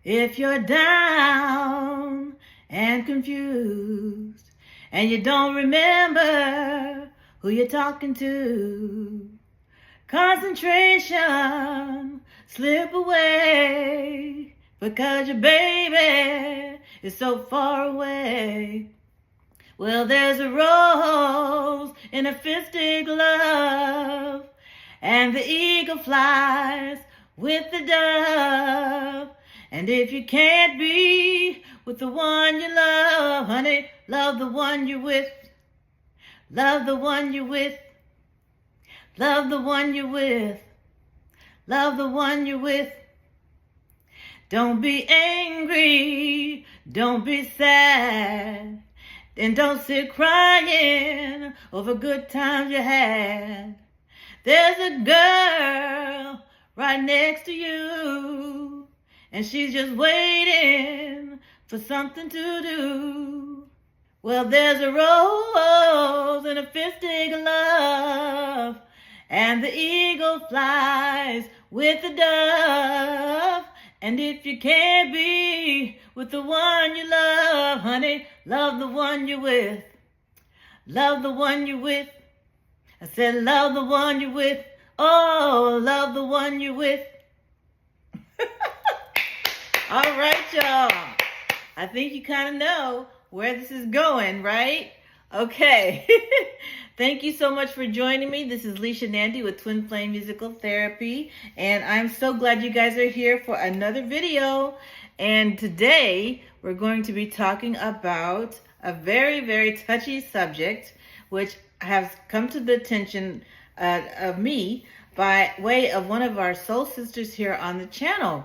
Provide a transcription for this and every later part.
If you're down and confused and you don't remember who you're talking to, concentration slip away because your baby is so far away. Well, there's a rose in a fisted glove, and the eagle flies with the dove. And if you can't be with the one you love, honey, love the one you're with. Love the one you're with. Love the one you're with. Love the one you're with. Don't be angry. Don't be sad. And don't sit crying over good times you had. There's a girl right next to you, and she's just waiting for something to do. Well, there's a rose in a fisted glove, and the eagle flies with the dove. And if you can't be with the one you love, honey, love the one you're with. Love the one you're with. I said love the one you're with. Oh, love the one you're with. All right, y'all. I think you kind of know where this is going, right? Okay. Thank you so much for joining me. This is Lisha Nandi with Twin Flame Musical Therapy, and I'm so glad you guys are here for another video. And today we're going to be talking about a very, very touchy subject, which has come to the attention of me by way of one of our soul sisters here on the channel.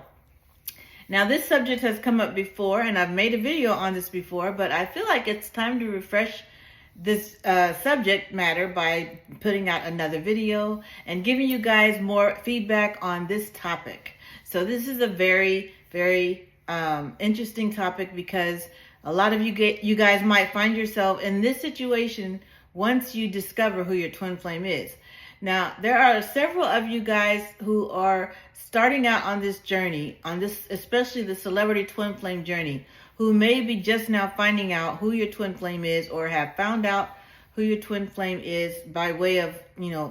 Now, this subject has come up before, and I've made a video on this before, but I feel like it's time to refresh this subject matter by putting out another video and giving you guys more feedback on this topic. So this is a very, very interesting topic, because a lot of you guys might find yourself in this situation once you discover who your twin flame is. Now, there are several of you guys who are starting out on this journey, on this, especially the celebrity twin flame journey, who may be just now finding out who your twin flame is, or have found out who your twin flame is by way of,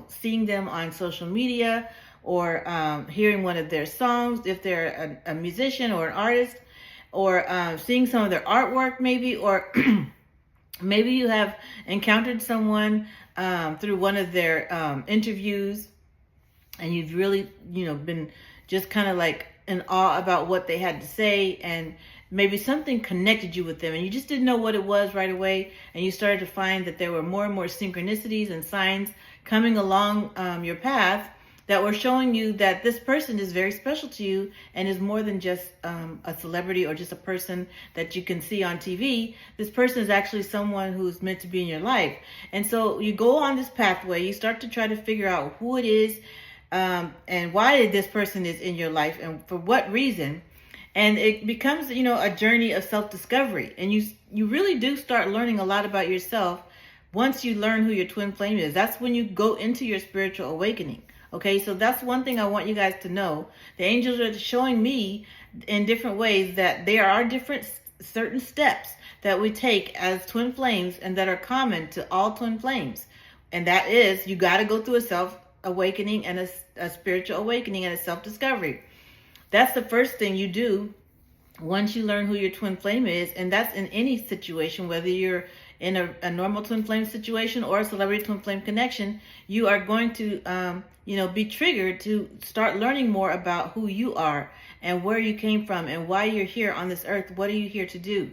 seeing them on social media, or hearing one of their songs, if they're a musician or an artist, or seeing some of their artwork maybe, or maybe you have encountered someone through one of their interviews, and you've really, been just kind of like in awe about what they had to say, and maybe something connected you with them, and you just didn't know what it was right away, and you started to find that there were more and more synchronicities and signs coming along your path that were showing you that this person is very special to you, and is more than just a celebrity or just a person that you can see on TV. This person is actually someone who's meant to be in your life. And so you go on this pathway, you start to try to figure out who it is, and why this person is in your life, and for what reason. And it becomes, a journey of self-discovery. And you really do start learning a lot about yourself once you learn who your twin flame is. That's when you go into your spiritual awakening. Okay, so that's one thing I want you guys to know. The angels are showing me in different ways that there are different certain steps that we take as twin flames, and that are common to all twin flames. And that is, you got to go through a self-awakening and a spiritual awakening and a self-discovery. That's the first thing you do once you learn who your twin flame is. And that's in any situation, whether you're in a normal twin flame situation or a celebrity twin flame connection. You are going to, be triggered to start learning more about who you are, and where you came from, and why you're here on this earth. What are you here to do?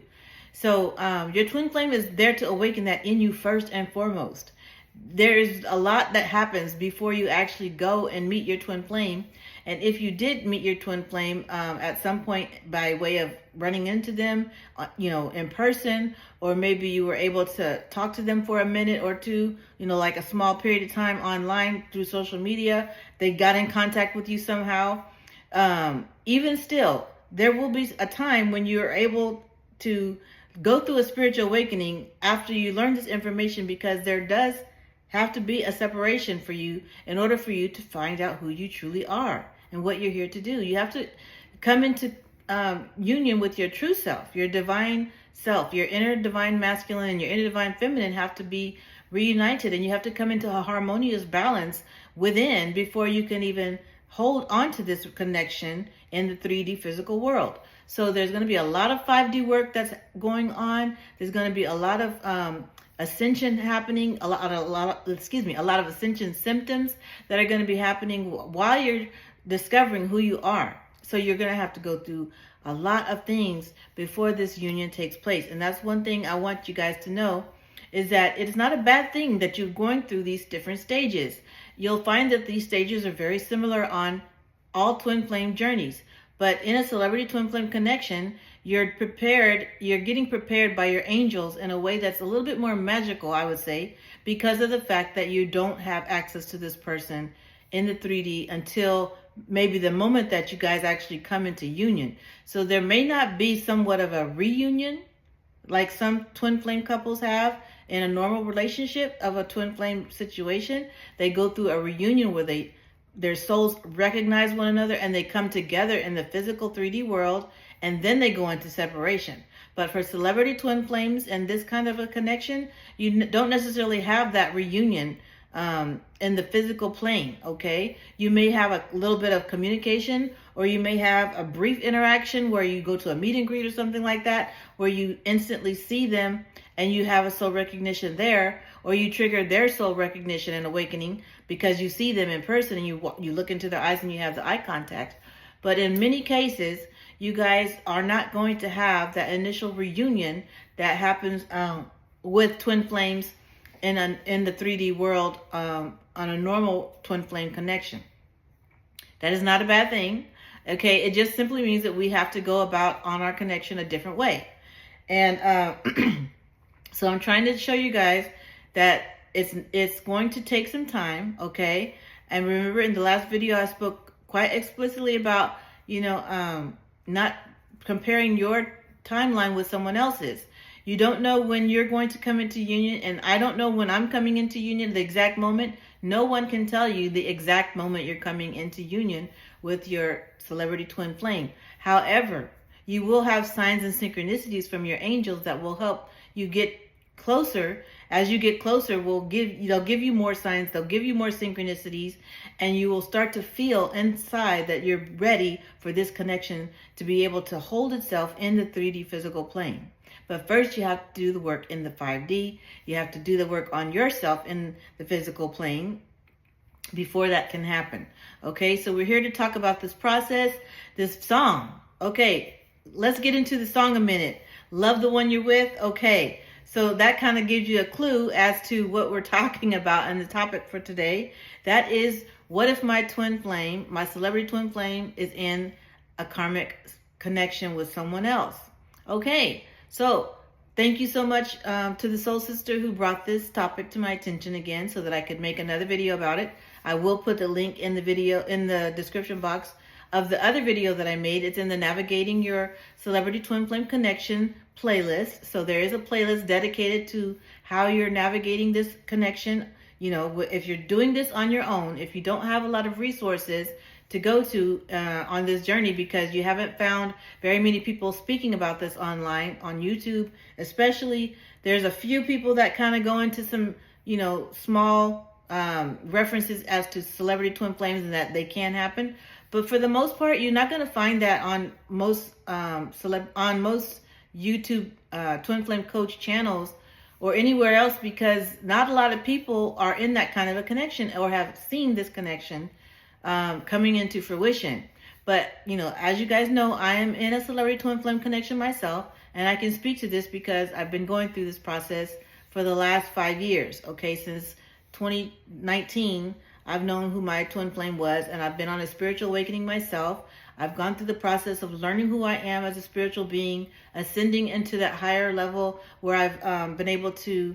So your twin flame is there to awaken that in you first and foremost. There's a lot that happens before you actually go and meet your twin flame. And if you did meet your twin flame at some point by way of running into them, in person, or maybe you were able to talk to them for a minute or two, like a small period of time online through social media, they got in contact with you somehow. Even still, there will be a time when you're able to go through a spiritual awakening after you learn this information, because there does have to be a separation for you in order for you to find out who you truly are and what you're here to do. You have to come into union with your true self, your divine self. Your inner divine masculine and your inner divine feminine have to be reunited, and you have to come into a harmonious balance within before you can even hold on to this connection in the 3D physical world. So there's going to be a lot of 5D work that's going on. There's going to be a lot of ascension happening, a lot of ascension symptoms that are going to be happening while you're discovering who you are. So you're going to have to go through a lot of things before this union takes place. And that's one thing I want you guys to know, is that it's not a bad thing that you're going through these different stages. You'll find that these stages are very similar on all twin flame journeys. But in a celebrity twin flame connection, you're getting prepared by your angels in a way that's a little bit more magical, I would say, because of the fact that you don't have access to this person in the 3D until maybe the moment that you guys actually come into union. So there may not be somewhat of a reunion like some twin flame couples have in a normal relationship of a twin flame situation. They go through a reunion where their souls recognize one another and they come together in the physical 3D world, and then they go into separation. But for celebrity twin flames and this kind of a connection, you don't necessarily have that reunion in the physical plane, okay? You may have a little bit of communication, or you may have a brief interaction where you go to a meet and greet or something like that, where you instantly see them and you have a soul recognition there, or you trigger their soul recognition and awakening because you see them in person and you look into their eyes and you have the eye contact. But in many cases, you guys are not going to have that initial reunion that happens with twin flames in the 3D world on a normal twin flame connection. That is not a bad thing. Okay, it just simply means that we have to go about on our connection a different way. And so I'm trying to show you guys that it's going to take some time, okay? And remember, in the last video, I spoke quite explicitly about, not comparing your timeline with someone else's. You don't know when you're going to come into union, and I don't know when I'm coming into union, the exact moment. No one can tell you the exact moment you're coming into union with your celebrity twin flame. However, you will have signs and synchronicities from your angels that will help you get closer. As you get closer, they'll give you more signs, they'll give you more synchronicities, and you will start to feel inside that you're ready for this connection to be able to hold itself in the 3D physical plane. But first, you have to do the work in the 5D. You have to do the work on yourself in the physical plane before that can happen. Okay, so we're here to talk about this process, this song. Okay, let's get into the song a minute. Love the one you're with. Okay, so that kind of gives you a clue as to what we're talking about and the topic for today. That is, what if my twin flame, my celebrity twin flame, is in a karmic connection with someone else? Okay. So thank you so much to the soul sister who brought this topic to my attention again so that I could make another video about it. I will put the link in the description box of the other video that I made. It's in the Navigating Your Celebrity Twin Flame Connection playlist. So there is a playlist dedicated to how you're navigating this connection. If you're doing this on your own, if you don't have a lot of resources to go to on this journey, because you haven't found very many people speaking about this online, on YouTube especially. There's a few people that kind of go into some, small references as to celebrity twin flames and that they can happen. But for the most part, you're not going to find that on most YouTube twin flame coach channels or anywhere else, because not a lot of people are in that kind of a connection or have seen this connection coming into fruition. But as you guys know, I am in a celebrity twin flame connection myself, and I can speak to this because I've been going through this process for the last 5 years. Okay, since 2019, I've known who my twin flame was, and I've been on a spiritual awakening myself. I've gone through the process of learning who I am as a spiritual being, ascending into that higher level where I've been able to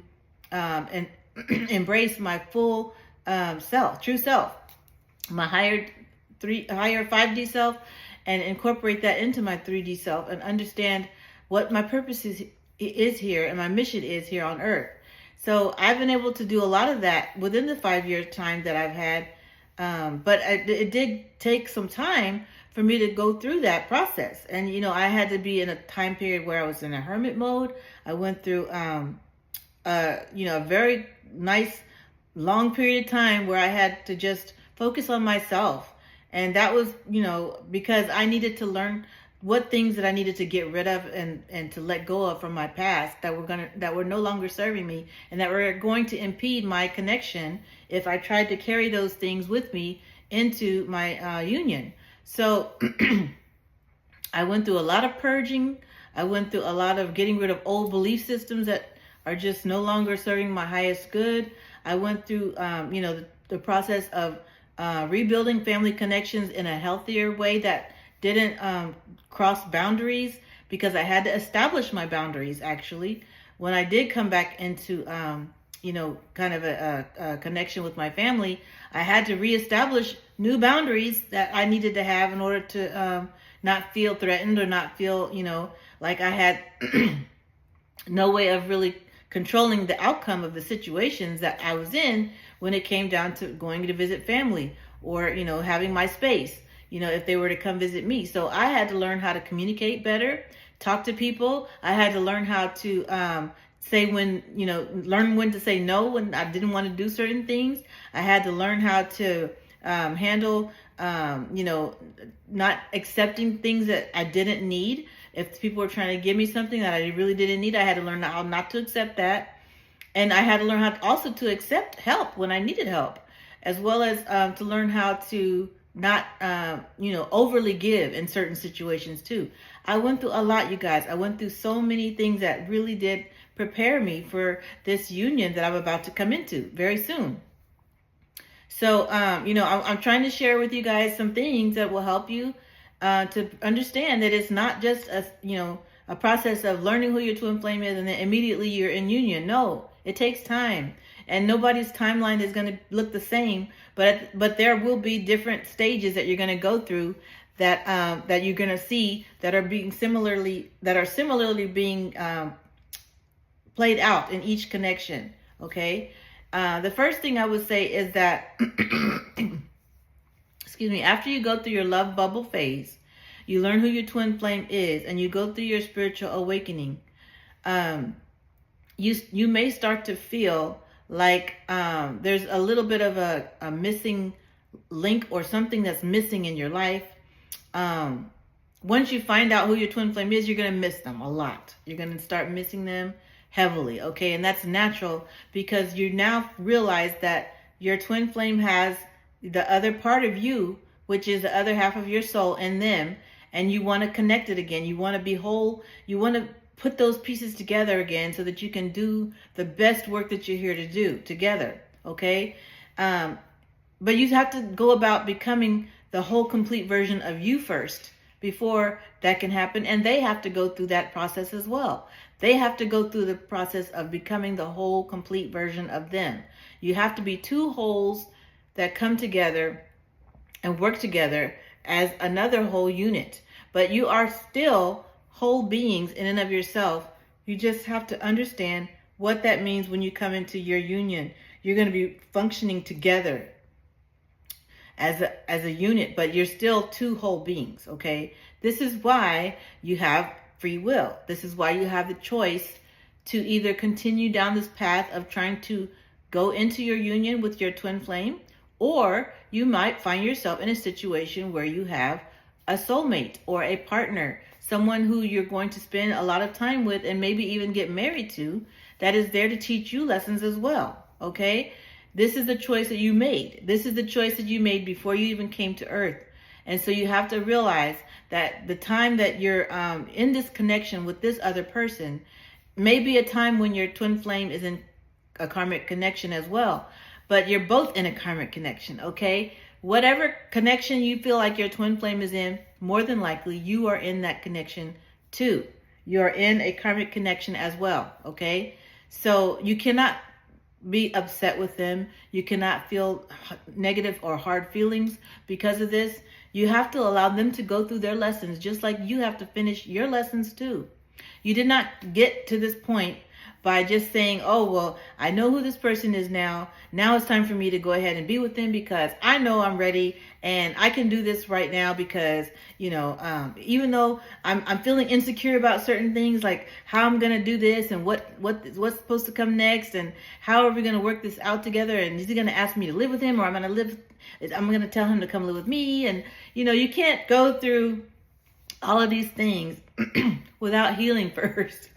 embrace my full self, true self, my higher 5D self, and incorporate that into my 3D self and understand what my purpose is here and my mission is here on earth. So I've been able to do a lot of that within the 5 year time that I've had. But it did take some time for me to go through that process. And, I had to be in a time period where I was in a hermit mode. I went through, a very nice long period of time where I had to just focus on myself. And that was, because I needed to learn what things that I needed to get rid of and to let go of from my past that were no longer serving me and that were going to impede my connection if I tried to carry those things with me into my union. So I went through a lot of purging. I went through a lot of getting rid of old belief systems that are just no longer serving my highest good. I went through, the process of rebuilding family connections in a healthier way that didn't cross boundaries, because I had to establish my boundaries. Actually, when I did come back into, kind of a connection with my family, I had to reestablish new boundaries that I needed to have in order to not feel threatened or not feel, like I had no way of really controlling the outcome of the situations that I was in when it came down to going to visit family or, having my space, if they were to come visit me. So I had to learn how to communicate better, talk to people. I had to learn how to learn when to say no when I didn't want to do certain things. I had to learn how to handle, not accepting things that I didn't need. If people were trying to give me something that I really didn't need, I had to learn how not to accept that. And I had to learn how also to accept help when I needed help, as well as to learn how to not, overly give in certain situations too. I went through a lot, you guys. I went through so many things that really did prepare me for this union that I'm about to come into very soon. So, I'm trying to share with you guys some things that will help you to understand that it's not just a process of learning who your twin flame is and then immediately you're in union. No, it takes time, and nobody's timeline is going to look the same. But there will be different stages that you're going to go through that you're going to see that are similarly being played out in each connection. Okay. The first thing I would say is that, excuse me, after you go through your love bubble phase, you learn who your twin flame is, and you go through your spiritual awakening. You may start to feel like there's a little bit of a missing link or something that's missing in your life. Once you find out who your twin flame is, you're going to miss them a lot. You're going to start missing them heavily, okay? And that's natural because you now realize that your twin flame has the other part of you, which is the other half of your soul, in them, and you want to connect it again. You want to be whole. You want to put those pieces together again so that you can do the best work that you're here to do together, okay? But you have to go about becoming the whole complete version of you first before that can happen. And they have to go through that process as well. They have to go through the process of becoming the whole complete version of them. You have to be two wholes that come together and work together as another whole unit. But you are still whole beings in and of yourself. You just have to understand what that means when you come into your union. You're going to be functioning together as a unit, but you're still two whole beings, okay? This is why you have free will. This is why you have the choice to either continue down this path of trying to go into your union with your twin flame, or you might find yourself in a situation where you have a soulmate or a partner, someone who you're going to spend a lot of time with and maybe even get married to, that is there to teach you lessons as well, okay? This is the choice that you made. This is the choice that you made before you even came to Earth. And so you have to realize that the time that you're in this connection with this other person may be a time when your twin flame is in a karmic connection as well. But you're both in a karmic connection, okay? Whatever connection you feel like your twin flame is in, more than likely you are in that connection too. You're in a karmic connection as well, okay? So you cannot be upset with them. You cannot feel negative or hard feelings because of this. You have to allow them to go through their lessons, just like you have to finish your lessons too. You did not get to this point by just saying, oh, well, I know who this person is now. Now it's time for me to go ahead and be with them because I know I'm ready and I can do this right now because, even though I'm feeling insecure about certain things, like how I'm going to do this and what's supposed to come next and how are we going to work this out together, and is he going to ask me to live with him, or I'm going to tell him to come live with me. And, you can't go through all of these things without healing first.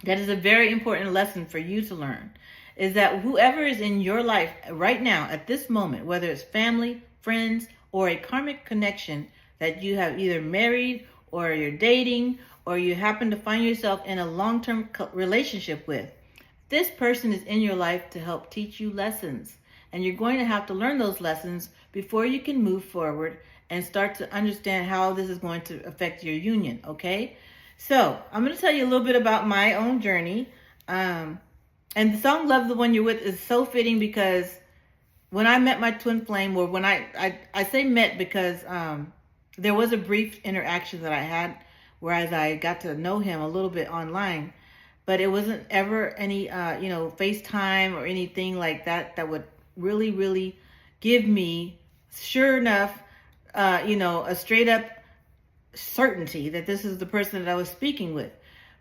That is a very important lesson for you to learn, is that whoever is in your life right now at this moment, whether it's family, friends, or a karmic connection that you have either married or you're dating or you happen to find yourself in a long-term relationship with, this person is in your life to help teach you lessons. And you're going to have to learn those lessons before you can move forward and start to understand how this is going to affect your union, okay? So I'm going to tell you a little bit about my own journey. And the song Love the One You're With is so fitting because when I met my twin flame, or when I say met because there was a brief interaction that I had, whereas I got to know him a little bit online, but it wasn't ever any, FaceTime or anything like that would really, really give me sure enough, a straight up certainty that this is the person that I was speaking with.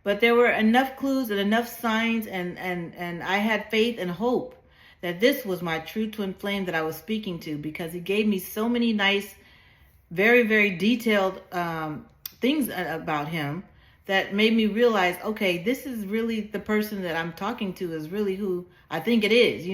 But there were enough clues and enough signs, and I had faith and hope that this was my true twin flame that I was speaking to, because he gave me so many nice, very, very detailed things about him that made me realize, okay, this is really the person that I'm talking to, is really who I think it is,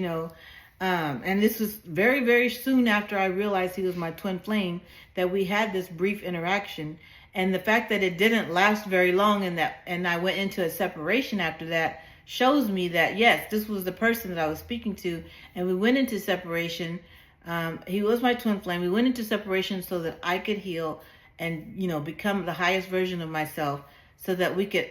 and this was very, very soon after I realized he was my twin flame that we had this brief interaction. And the fact that it didn't last very long and I went into a separation after that shows me that, yes, this was the person that I was speaking to. And we went into separation. He was my twin flame. We went into separation so that I could heal and, become the highest version of myself, so that we could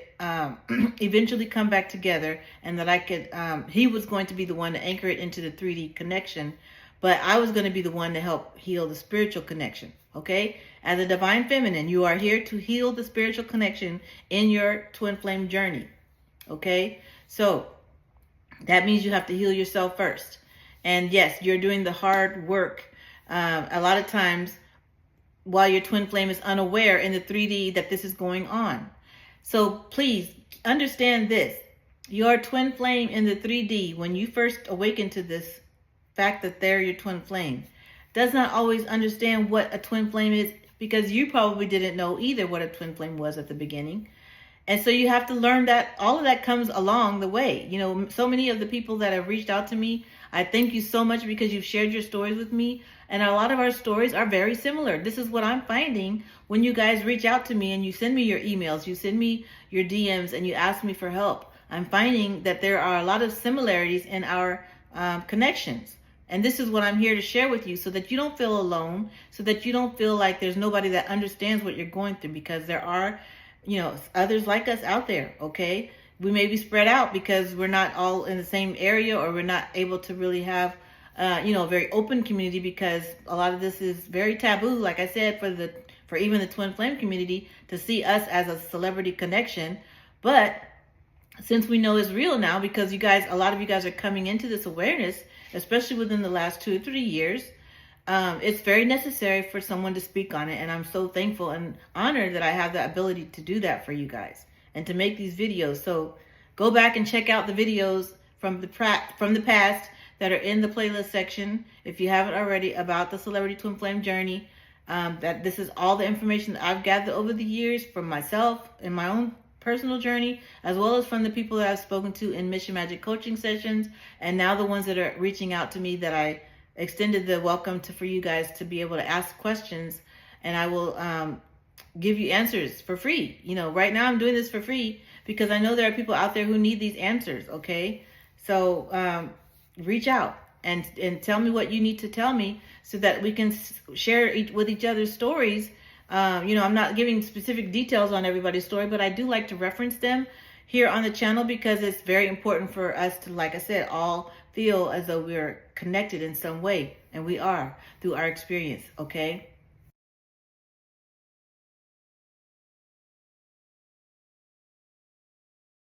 eventually come back together, and that I could, he was going to be the one to anchor it into the 3D connection, but I was going to be the one to help heal the spiritual connection, okay? As a divine feminine, you are here to heal the spiritual connection in your twin flame journey, okay? So that means you have to heal yourself first. And yes, you're doing the hard work. A lot of times while your twin flame is unaware in the 3D that this is going on. So please understand this. Your twin flame in the 3D, when you first awaken to this fact that they're your twin flame, does not always understand what a twin flame is, because you probably didn't know either what a twin flame was at the beginning. And so you have to learn that all of that comes along the way. So many of the people that have reached out to me, I thank you so much because you've shared your stories with me. And a lot of our stories are very similar. This is what I'm finding when you guys reach out to me and you send me your emails, you send me your DMs, and you ask me for help. I'm finding that there are a lot of similarities in our connections. And this is what I'm here to share with you, so that you don't feel alone, so that you don't feel like there's nobody that understands what you're going through, because there are, others like us out there, okay? We may be spread out because we're not all in the same area, or we're not able to really have, a very open community, because a lot of this is very taboo, like I said, for even the twin flame community to see us as a celebrity connection. But since we know it's real now, because a lot of you guys are coming into this awareness, especially within the last 2 or 3 years, it's very necessary for someone to speak on it. And I'm so thankful and honored that I have the ability to do that for you guys and to make these videos. So go back and check out the videos from the past that are in the playlist section, if you haven't already, about the celebrity twin flame journey. That this is all the information that I've gathered over the years from myself in my own personal journey, as well as from the people that I've spoken to in Mission Magic coaching sessions, and now the ones that are reaching out to me that I extended the welcome to, for you guys to be able to ask questions, and I will give you answers for free. Right now I'm doing this for free because I know there are people out there who need these answers, okay? So reach out and tell me what you need to tell me, so that we can share with each other's stories. I'm not giving specific details on everybody's story, but I do like to reference them here on the channel, because it's very important for us to, like I said, all feel as though we're connected in some way, and we are, through our experience, okay?